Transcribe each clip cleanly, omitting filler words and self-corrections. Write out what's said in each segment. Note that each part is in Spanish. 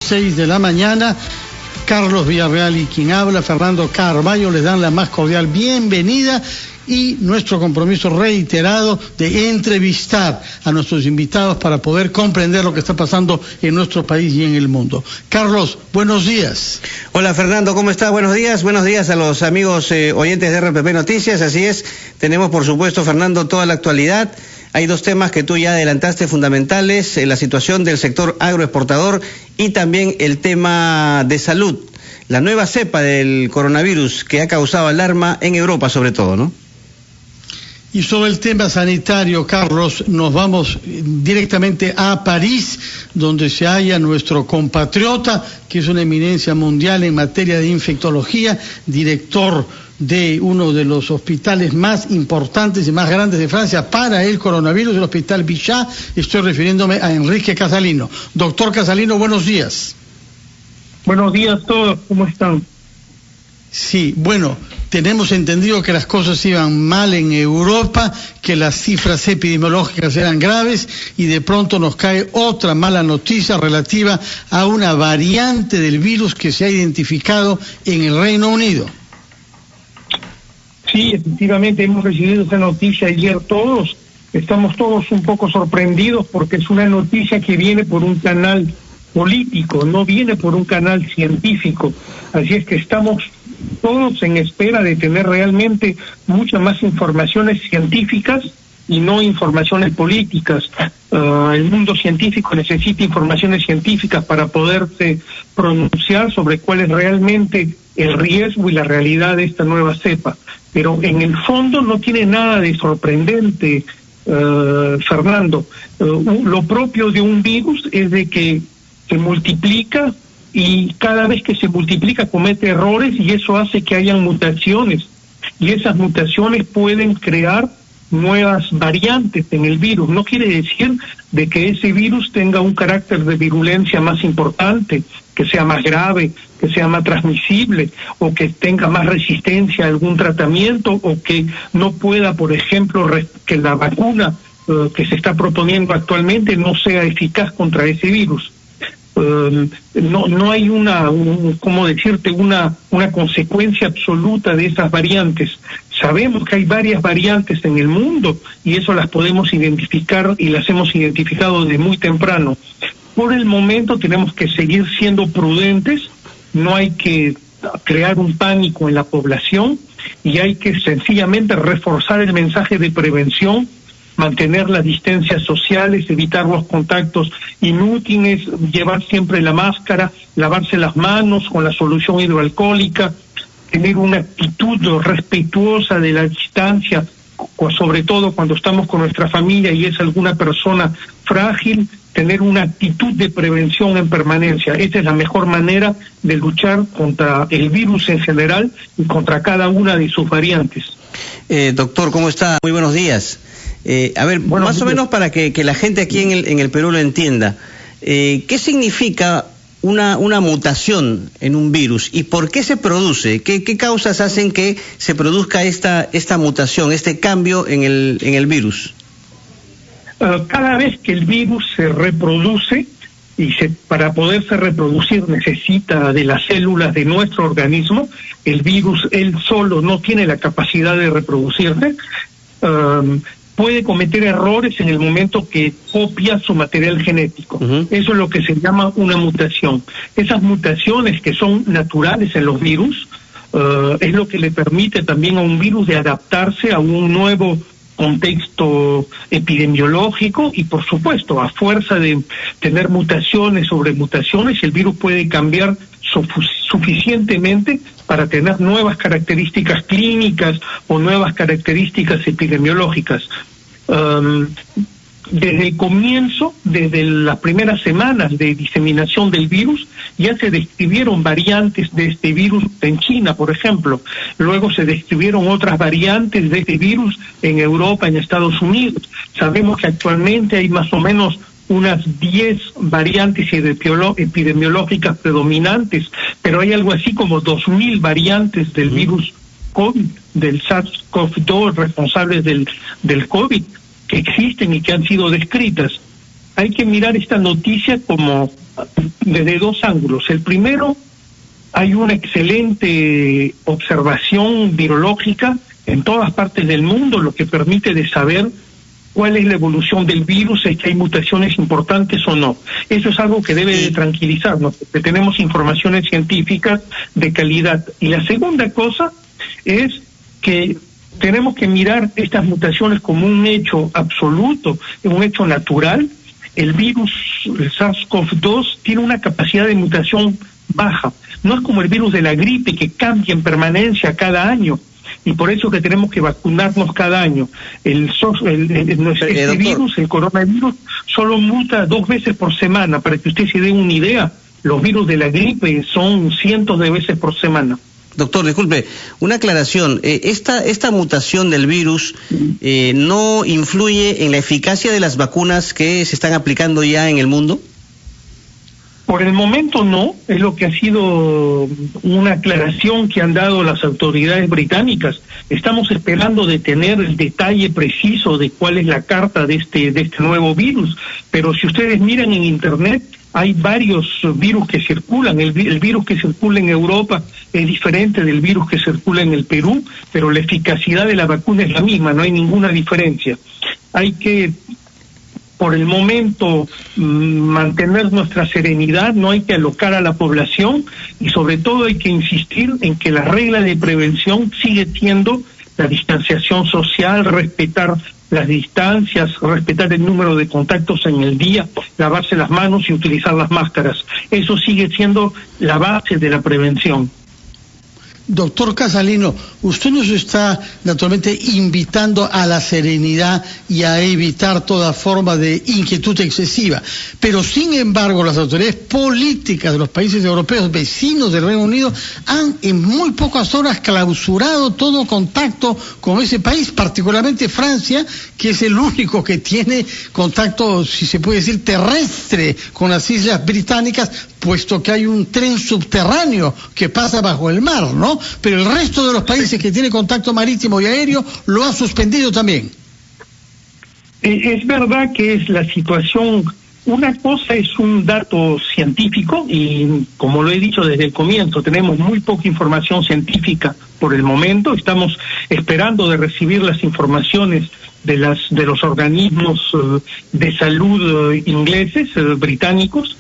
6 de la mañana. Carlos Villarreal y quien habla, Fernando Carballo, les dan la más cordial bienvenida y nuestro compromiso reiterado de entrevistar a nuestros invitados para poder comprender lo que está pasando en nuestro país y en el mundo. Carlos, buenos días. Hola Fernando, ¿cómo estás? Buenos días a los amigos oyentes de RPP Noticias. Así es, tenemos por supuesto, Fernando, toda la actualidad. Hay dos temas que tú ya adelantaste fundamentales, la situación del sector agroexportador y también el tema de salud, la nueva cepa del coronavirus que ha causado alarma en Europa sobre todo, ¿no? Y sobre el tema sanitario, Carlos, nos vamos directamente a París, donde se halla nuestro compatriota, que es una eminencia mundial en materia de infectología, director de uno de los hospitales más importantes y más grandes de Francia para el coronavirus, el Hospital Bichat. Estoy refiriéndome a Enrique Casalino. Doctor Casalino, buenos días. Buenos días a todos, ¿cómo están? Sí, bueno, tenemos entendido que las cosas iban mal en Europa, que las cifras epidemiológicas eran graves y de pronto nos cae otra mala noticia relativa a una variante del virus que se ha identificado en el Reino Unido. Sí, efectivamente hemos recibido esa noticia ayer todos. Estamos todos un poco sorprendidos porque es una noticia que viene por un canal político, no viene por un canal científico. Así es que estamos todos en espera de tener realmente muchas más informaciones científicas y no informaciones políticas. El mundo científico necesita informaciones científicas para poderse pronunciar sobre cuál es realmente el riesgo y la realidad de esta nueva cepa. Pero en el fondo no tiene nada de sorprendente, Fernando. Lo propio de un virus es de que se multiplica y cada vez que se multiplica comete errores y eso hace que hayan mutaciones. Y esas mutaciones pueden crear nuevas variantes en el virus. No quiere decir de que ese virus tenga un carácter de virulencia más importante, que sea más grave, que sea más transmisible, o que tenga más resistencia a algún tratamiento, o que no pueda, por ejemplo, que la vacuna que se está proponiendo actualmente no sea eficaz contra ese virus. No hay una consecuencia absoluta de esas variantes. Sabemos que hay varias variantes en el mundo y eso las podemos identificar y las hemos identificado desde muy temprano. Por el momento tenemos que seguir siendo prudentes, no hay que crear un pánico en la población y hay que sencillamente reforzar el mensaje de prevención, mantener las distancias sociales, evitar los contactos inútiles, llevar siempre la máscara, lavarse las manos con la solución hidroalcohólica, tener una actitud respetuosa de la distancia, sobre todo cuando estamos con nuestra familia y es alguna persona frágil, tener una actitud de prevención en permanencia. Esa es la mejor manera de luchar contra el virus en general y contra cada una de sus variantes. Doctor, ¿cómo está? Muy buenos días. Más o menos para que la gente aquí en el Perú lo entienda, ¿qué significa una mutación en un virus y por qué se produce? ¿Qué causas hacen que se produzca esta mutación, este cambio en el virus? Cada vez que el virus se reproduce, para poderse reproducir necesita de las células de nuestro organismo, el virus él solo no tiene la capacidad de reproducirse, puede cometer errores en el momento que copia su material genético. Eso es lo que se llama una mutación. Esas mutaciones que son naturales en los virus, es lo que le permite también a un virus de adaptarse a un nuevo contexto epidemiológico y, por supuesto, a fuerza de tener mutaciones sobre mutaciones, el virus puede cambiar suficientemente para tener nuevas características clínicas o nuevas características epidemiológicas. Desde el comienzo, desde las primeras semanas de diseminación del virus, ya se describieron variantes de este virus en China, por ejemplo. Luego se describieron otras variantes de este virus en Europa, en Estados Unidos. Sabemos que actualmente hay más o menos unas 10 variantes epidemiológicas predominantes, pero hay algo así como 2.000 variantes del virus COVID, del SARS-CoV-2, responsables del COVID, que existen y que han sido descritas. Hay que mirar esta noticia como desde dos ángulos. El primero, hay una excelente observación virológica en todas partes del mundo, lo que permite de saber cuál es la evolución del virus, si hay mutaciones importantes o no. Eso es algo que debe de tranquilizarnos, porque tenemos informaciones científicas de calidad. Y la segunda cosa es que tenemos que mirar estas mutaciones como un hecho absoluto, un hecho natural. El virus, el SARS-CoV-2, tiene una capacidad de mutación baja. No es como el virus de la gripe, que cambia en permanencia cada año. Y por eso que tenemos que vacunarnos cada año. Este virus, el coronavirus, solo muta 2 veces por semana. Para que usted se dé una idea, los virus de la gripe son cientos de veces por semana. Doctor, disculpe, una aclaración. ¿Esta mutación del virus no influye en la eficacia de las vacunas que se están aplicando ya en el mundo? Por el momento no, es lo que ha sido una aclaración que han dado las autoridades británicas. Estamos esperando de tener el detalle preciso de cuál es la carta de este nuevo virus, pero si ustedes miran en internet, hay varios virus que circulan. El virus que circula en Europa es diferente del virus que circula en el Perú, pero la eficacidad de la vacuna es la misma, no hay ninguna diferencia. Hay que, por el momento, mantener nuestra serenidad, no hay que alocar a la población y sobre todo hay que insistir en que la regla de prevención sigue siendo la distanciación social, respetar las distancias, respetar el número de contactos en el día, lavarse las manos y utilizar las máscaras. Eso sigue siendo la base de la prevención. Doctor Casalino, usted nos está naturalmente invitando a la serenidad y a evitar toda forma de inquietud excesiva, pero sin embargo las autoridades políticas de los países europeos vecinos del Reino Unido han en muy pocas horas clausurado todo contacto con ese país, particularmente Francia, que es el único que tiene contacto, si se puede decir, terrestre con las Islas Británicas, puesto que hay un tren subterráneo que pasa bajo el mar, ¿no? Pero el resto de los países que tienen contacto marítimo y aéreo lo ha suspendido también. Es verdad que es la situación. Una cosa es un dato científico y, como lo he dicho desde el comienzo, tenemos muy poca información científica por el momento. Estamos esperando de recibir las informaciones de los organismos de salud ingleses, británicos.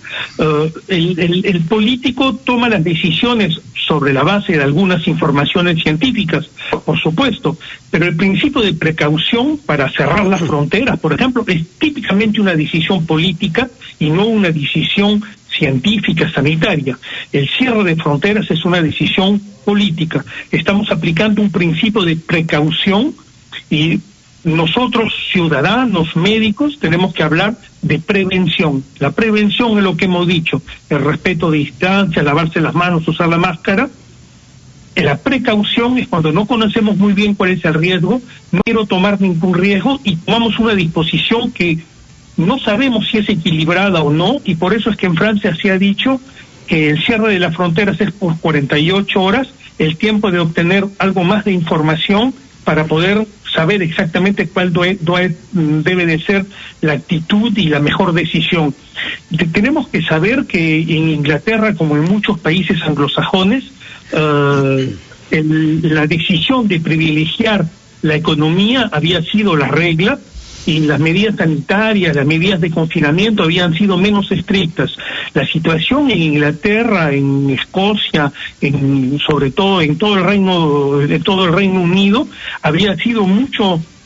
El político toma las decisiones sobre la base de algunas informaciones científicas, por supuesto, pero el principio de precaución para cerrar las fronteras, por ejemplo, es típicamente una decisión política y no una decisión científica, sanitaria. El cierre de fronteras es una decisión política. Estamos aplicando un principio de precaución y nosotros, ciudadanos, médicos, tenemos que hablar de prevención. La prevención es lo que hemos dicho, el respeto de distancia, lavarse las manos, usar la máscara. La precaución es cuando no conocemos muy bien cuál es el riesgo, no quiero tomar ningún riesgo y tomamos una disposición que no sabemos si es equilibrada o no, y por eso es que en Francia se ha dicho que el cierre de las fronteras es por 48 horas, el tiempo de obtener algo más de información para poder saber exactamente cuál debe de ser la actitud y la mejor decisión. Tenemos que saber que en Inglaterra, como en muchos países anglosajones, la decisión de privilegiar la economía había sido la regla y las medidas sanitarias, las medidas de confinamiento habían sido menos estrictas. La situación en Inglaterra, en Escocia, sobre todo en todo el Reino Unido, había sido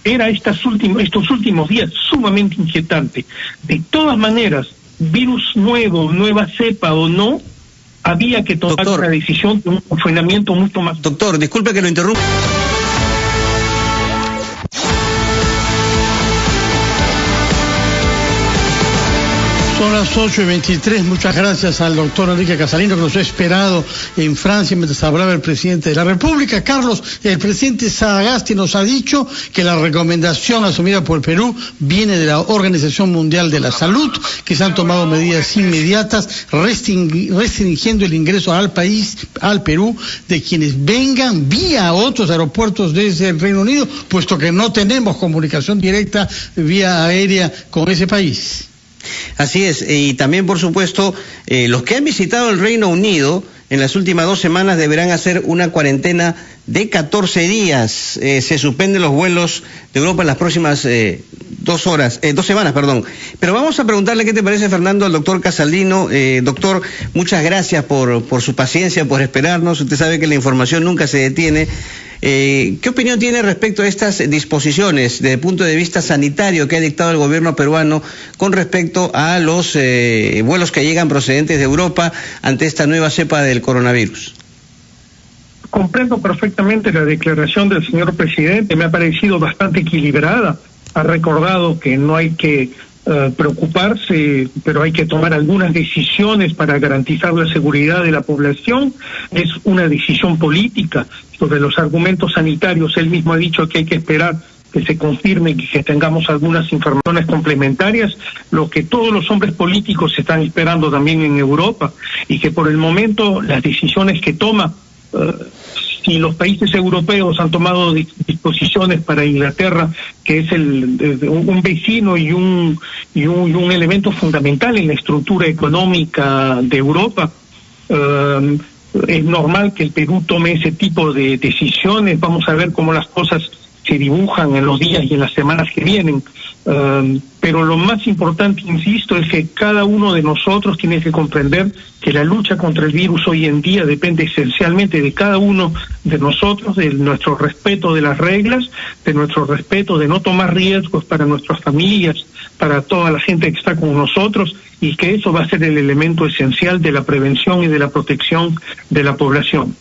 era estos últimos días sumamente inquietante. De todas maneras, virus nuevo, nueva cepa o no, había que tomar una decisión de un confinamiento mucho más. Doctor, disculpe que lo interrumpa. Son las 8:23. Muchas gracias al doctor Enrique Casalino, que nos ha esperado en Francia mientras hablaba el presidente de la República. Carlos, el presidente Sagasti nos ha dicho que la recomendación asumida por Perú viene de la Organización Mundial de la Salud, que se han tomado medidas inmediatas restringiendo el ingreso al país, al Perú, de quienes vengan vía otros aeropuertos desde el Reino Unido, puesto que no tenemos comunicación directa vía aérea con ese país. Así es, y también, por supuesto, los que han visitado el Reino Unido en las últimas 2 semanas deberán hacer una cuarentena de 14 días. Se suspenden los vuelos de Europa en las próximas 2 semanas, perdón. Pero vamos a preguntarle qué te parece, Fernando, al doctor Casalino. Doctor, muchas gracias por su paciencia, por esperarnos. Usted sabe que la información nunca se detiene. ¿Qué opinión tiene respecto a estas disposiciones desde el punto de vista sanitario que ha dictado el gobierno peruano con respecto a los vuelos que llegan procedentes de Europa ante esta nueva cepa del coronavirus? Comprendo perfectamente la declaración del señor presidente, me ha parecido bastante equilibrada. Ha recordado que no hay que preocuparse, pero hay que tomar algunas decisiones para garantizar la seguridad de la población. Es una decisión política. Sobre los argumentos sanitarios, él mismo ha dicho que hay que esperar que se confirme y que tengamos algunas informaciones complementarias, lo que todos los hombres políticos están esperando también en Europa, y que por el momento las decisiones que toma, si los países europeos han tomado disposiciones para Inglaterra, que es un vecino y un elemento fundamental en la estructura económica de Europa, es normal que el Perú tome ese tipo de decisiones. Vamos a ver cómo las cosas se dibujan en los días y en las semanas que vienen. Pero lo más importante, insisto, es que cada uno de nosotros tiene que comprender que la lucha contra el virus hoy en día depende esencialmente de cada uno de nosotros, de nuestro respeto de las reglas, de nuestro respeto de no tomar riesgos para nuestras familias, para toda la gente que está con nosotros, y que eso va a ser el elemento esencial de la prevención y de la protección de la población.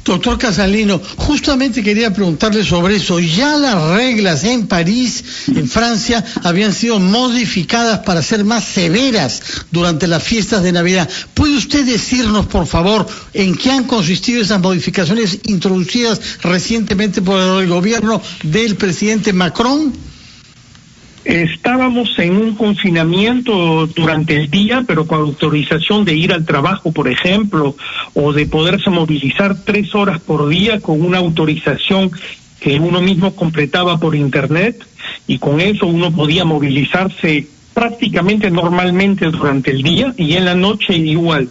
Doctor Casalino, justamente quería preguntarle sobre eso. Ya las reglas en París, en Francia, habían sido modificadas para ser más severas durante las fiestas de Navidad. ¿Puede usted decirnos, por favor, en qué han consistido esas modificaciones introducidas recientemente por el gobierno del presidente Macron? Estábamos en un confinamiento durante el día, pero con autorización de ir al trabajo, por ejemplo, o de poderse movilizar 3 horas por día con una autorización que uno mismo completaba por internet, y con eso uno podía movilizarse prácticamente normalmente durante el día, y en la noche igual.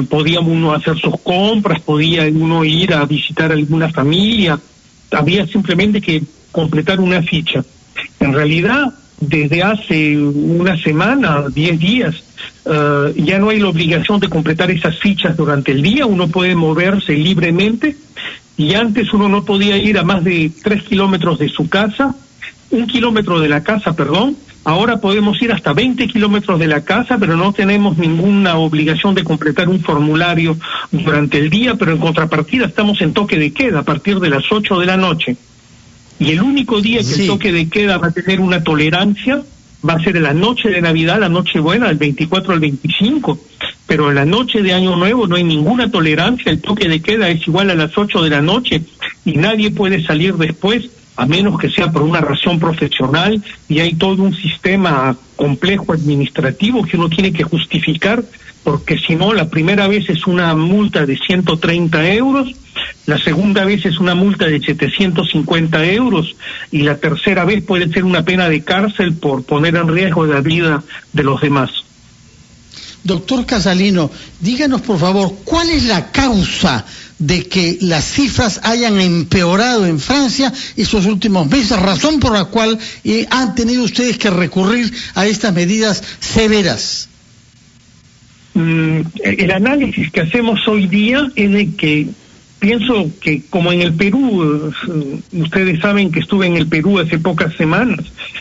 Podía uno hacer sus compras, podía uno ir a visitar a alguna familia, había simplemente que completar una ficha. En realidad, desde hace una semana, 10 días, ya no hay la obligación de completar esas fichas durante el día. Uno puede moverse libremente, y antes uno no podía ir a más de 3 kilómetros de su casa, 1 kilómetro de la casa, perdón. Ahora podemos ir hasta 20 kilómetros de la casa, pero no tenemos ninguna obligación de completar un formulario durante el día, pero en contrapartida estamos en toque de queda a partir de las 8 de la noche. Y el único día que el toque de queda va a tener una tolerancia va a ser en la noche de Navidad, la noche buena, del 24 al 25. Pero en la noche de Año Nuevo no hay ninguna tolerancia, el toque de queda es igual a las 8 de la noche, y nadie puede salir después, a menos que sea por una razón profesional, y hay todo un sistema complejo administrativo que uno tiene que justificar, porque si no, la primera vez es una multa de 130 euros, la segunda vez es una multa de 750 euros, y la tercera vez puede ser una pena de cárcel por poner en riesgo la vida de los demás. Doctor Casalino, díganos por favor, ¿cuál es la causa de que las cifras hayan empeorado en Francia estos últimos meses? Razón por la cual han tenido ustedes que recurrir a estas medidas severas. El análisis que hacemos hoy día es de que pienso que, como en el Perú, ustedes saben que estuve en el Perú hace pocas semanas,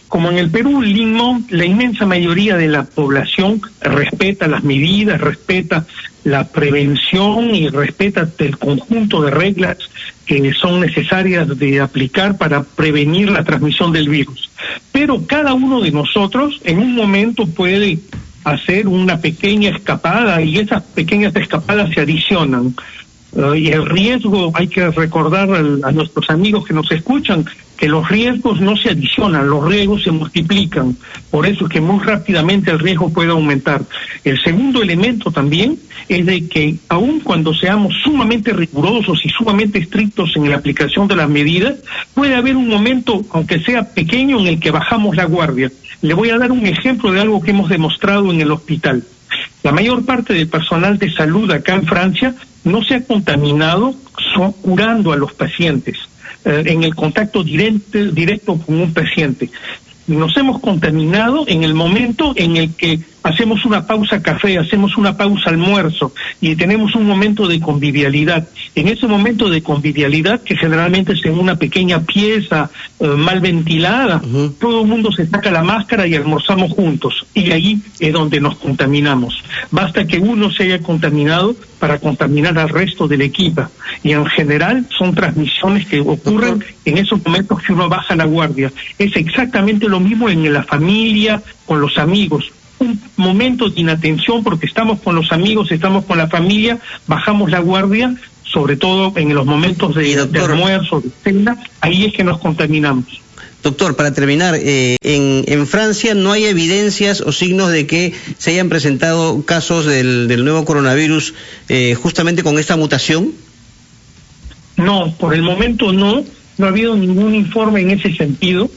como en el Perú, Lima, la inmensa mayoría de la población respeta las medidas, respeta la prevención y respeta el conjunto de reglas que son necesarias de aplicar para prevenir la transmisión del virus. Pero cada uno de nosotros en un momento puede hacer una pequeña escapada, y esas pequeñas escapadas se adicionan. Y el riesgo, hay que recordar a nuestros amigos que nos escuchan, que los riesgos no se adicionan, los riesgos se multiplican. Por eso es que muy rápidamente el riesgo puede aumentar. El segundo elemento también es de que aun cuando seamos sumamente rigurosos y sumamente estrictos en la aplicación de las medidas, puede haber un momento, aunque sea pequeño, en el que bajamos la guardia. Le voy a dar un ejemplo de algo que hemos demostrado en el hospital. La mayor parte del personal de salud acá en Francia no se ha contaminado curando a los pacientes en el contacto directo con un paciente. Nos hemos contaminado en el momento en el que hacemos una pausa café, hacemos una pausa almuerzo y tenemos un momento de convivialidad. En ese momento de convivialidad, que generalmente es en una pequeña pieza mal ventilada, todo el mundo se saca la máscara y almorzamos juntos. Y ahí es donde nos contaminamos. Basta que uno se haya contaminado para contaminar al resto del equipo. Y en general son transmisiones que ocurren en esos momentos que uno baja la guardia. Es exactamente lo mismo en la familia, con los amigos. Un momento de inatención porque estamos con los amigos, estamos con la familia, bajamos la guardia, sobre todo en los momentos de almuerzo, de cena, ahí es que nos contaminamos. Doctor, para terminar, en Francia no hay evidencias o signos de que se hayan presentado casos del nuevo coronavirus justamente con esta mutación. No, por el momento no ha habido ningún informe en ese sentido.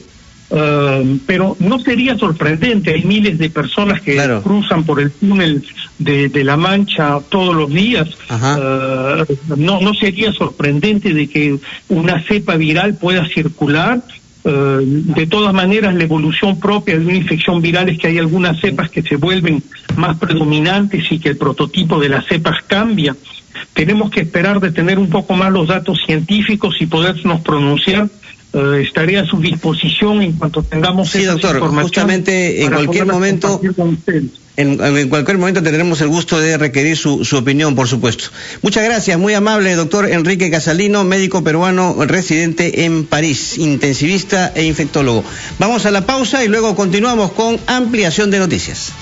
Pero no sería sorprendente, hay miles de personas que cruzan por el túnel de la Mancha todos los días. No sería sorprendente de que una cepa viral pueda circular. De todas maneras, la evolución propia de una infección viral es que hay algunas cepas que se vuelven más predominantes y que el prototipo de las cepas cambia. Tenemos que esperar de tener un poco más los datos científicos y podernos pronunciar. Estaré a su disposición en cuanto tengamos esa información. Sí, doctor, justamente en cualquier momento, en cualquier momento tendremos el gusto de requerir su opinión, por supuesto. Muchas gracias, muy amable, doctor Enrique Casalino, médico peruano residente en París, intensivista e infectólogo. Vamos a la pausa y luego continuamos con ampliación de noticias.